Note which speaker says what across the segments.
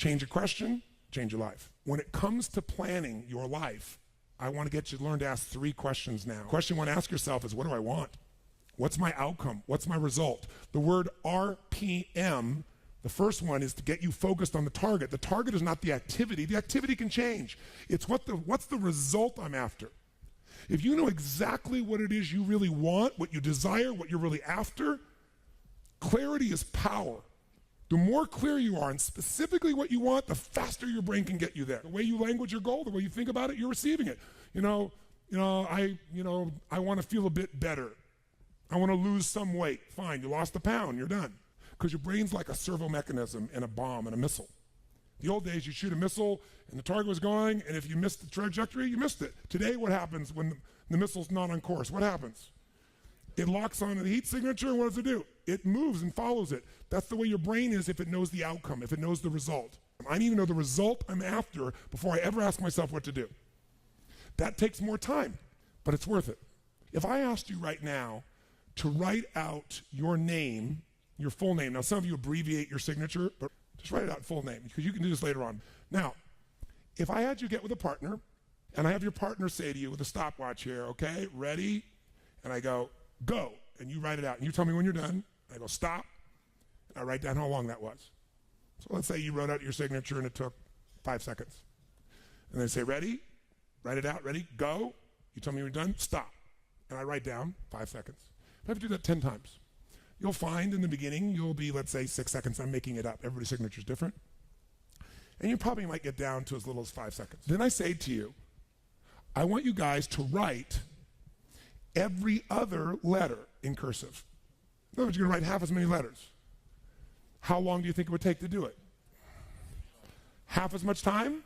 Speaker 1: Change a question, change your life. When it comes to planning your life, I want to get you to learn to ask 3 questions now. Question 1, ask yourself is, what do I want? What's my outcome? What's my result? The word RPM, the first one, is to get you focused on the target. The target is not the activity. The activity can change. It's what's the result I'm after. If you know exactly what it is you really want, what you desire, what you're really after, clarity is power. The more clear you are and specifically what you want, the faster your brain can get you there. The way you language your goal, the way you think about it, you're receiving it. I want to feel a bit better. I want to lose some weight. Fine, you lost a pound, you're done. Because your brain's like a servo mechanism in a bomb and a missile. The old days, you shoot a missile and the target was going, and if you missed the trajectory, you missed it. Today, what happens when the missile's not on course? What happens? It locks onto the heat signature, and what does it do? It moves and follows it. That's the way your brain is if it knows the outcome, if it knows the result. I need to know the result I'm after before I ever ask myself what to do. That takes more time, but it's worth it. If I asked you right now to write out your name, your full name. Now, some of you abbreviate your signature, but just write it out full name, because you can do this later on. Now, if I had you get with a partner, and I have your partner say to you with a stopwatch here, okay, ready? And I go, go, and you write it out. And you tell me when you're done. I go, stop, and I write down how long that was. So let's say you wrote out your signature and it took 5 seconds. And then say, ready? Write it out, ready? Go. You tell me when you're done, stop. And I write down 5 seconds. If I have to do that 10 times, you'll find in the beginning, you'll be, let's say, 6 seconds. I'm making it up. Everybody's signature is different. And you probably might get down to as little as 5 seconds. Then I say to you, I want you guys to write every other letter in cursive. In other words, you're going to write half as many letters. How long do you think it would take to do it? Half as much time?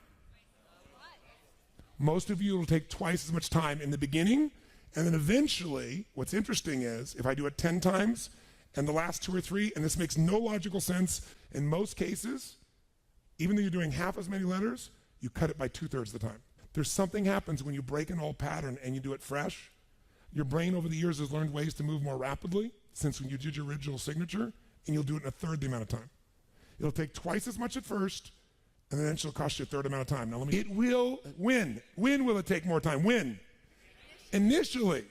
Speaker 1: Most of you, it'll take twice as much time in the beginning, and then eventually, what's interesting is, if I do it 10 times, and the last 2 or 3, and this makes no logical sense, in most cases, even though you're doing half as many letters, you cut it by 2/3 of the time. There's something happens when you break an old pattern and you do it fresh. Your brain over the years has learned ways to move more rapidly since when you did your original signature, and you'll do it in 1/3 the amount of time. It'll take twice as much at first, and then it'll cost you 1/3 amount of time. Now it will, when will it take more time? When? Initially.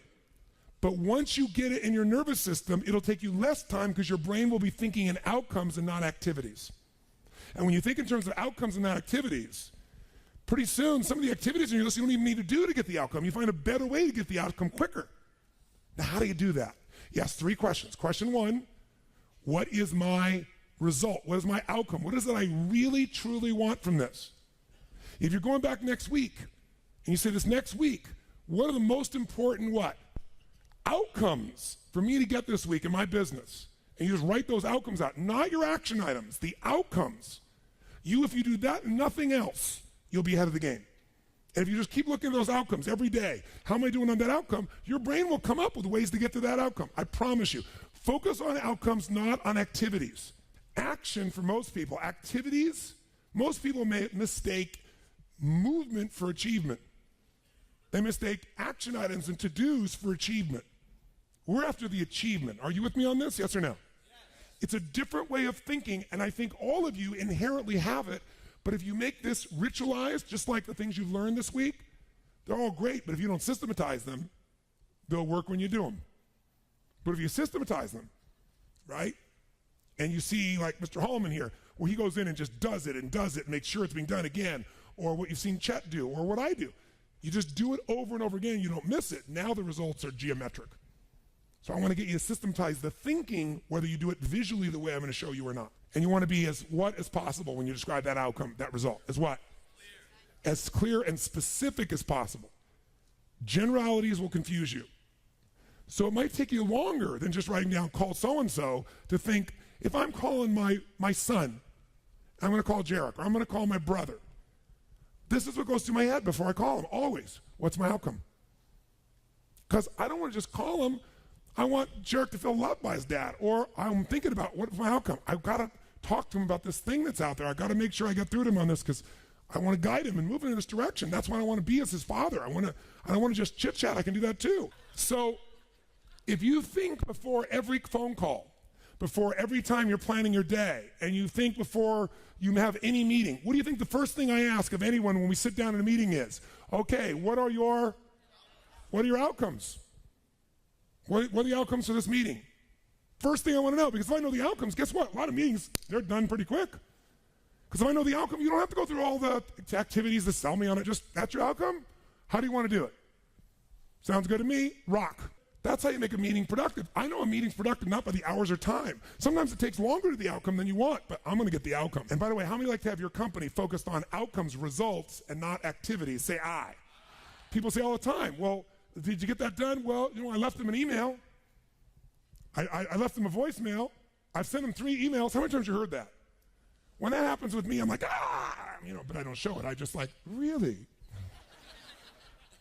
Speaker 1: But once you get it in your nervous system, it'll take you less time because your brain will be thinking in outcomes and not activities. And when you think in terms of outcomes and not activities, pretty soon some of the activities in your list you don't even need to do to get the outcome. You find a better way to get the outcome quicker. Now, how do you do that? Yes, 3 questions. Question 1, what is my result? What is my outcome? What is it I really, truly want from this? If you're going back next week, and you say this next week, what are the most important what? Outcomes for me to get this week in my business. And you just write those outcomes out, not your action items, the outcomes. If you do that and nothing else, you'll be ahead of the game. And if you just keep looking at those outcomes every day, how am I doing on that outcome? Your brain will come up with ways to get to that outcome. I promise you. Focus on outcomes, not on activities. Action for most people, activities, most people may mistake movement for achievement. They mistake action items and to-dos for achievement. We're after the achievement. Are you with me on this? Yes or no? Yes. It's a different way of thinking, and I think all of you inherently have it, but if you make this ritualized, just like the things you've learned this week, they're all great, but if you don't systematize them, they'll work when you do them. But if you systematize them, right, and you see like Mr. Hallman here, where he goes in and just does it and makes sure it's being done again, or what you've seen Chet do, or what I do. You just do it over and over again, you don't miss it. Now the results are geometric. So I want to get you to systematize the thinking, whether you do it visually the way I'm going to show you or not. And you want to be as what as possible when you describe that outcome, that result. As what? Clear. As clear and specific as possible. Generalities will confuse you. So it might take you longer than just writing down call so-and-so to think, if I'm calling my son, I'm going to call Jarek, or I'm going to call my brother. This is what goes through my head before I call him, always. What's my outcome? Because I don't want to just call him. I want Jarek to feel loved by his dad. Or I'm thinking about what's my outcome. I've got to talk to him about this thing that's out there. I've got to make sure I get through to him on this because I want to guide him and move him in this direction. That's what I want to be as his father. I don't want to just chit-chat. I can do that too. So if you think before every phone call, before every time you're planning your day, and you think before you have any meeting. What do you think the first thing I ask of anyone when we sit down in a meeting is? Okay, what are your outcomes? What are the outcomes for this meeting? First thing I want to know, because if I know the outcomes, guess what? A lot of meetings, they're done pretty quick. Because if I know the outcome, you don't have to go through all the activities to sell me on it. Just, that's your outcome? How do you want to do it? Sounds good to me. Rock. That's how you make a meeting productive. I know a meeting's productive not by the hours or time. Sometimes it takes longer to the outcome than you want, but I'm going to get the outcome. And by the way, how many like to have your company focused on outcomes, results, and not activities? Say I. People say all the time, well, did you get that done? Well, I left them an email. I left them a voicemail. I've sent them 3 emails. How many times have you heard that? When that happens with me, I'm like, but I don't show it. I just like, really?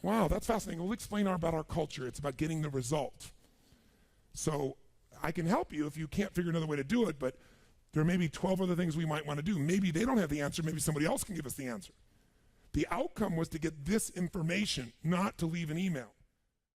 Speaker 1: Wow, that's fascinating. We'll explain about our culture. It's about getting the result. So I can help you if you can't figure another way to do it, but there may be 12 other things we might want to do. Maybe they don't have the answer. Maybe somebody else can give us the answer. The outcome was to get this information, not to leave an email.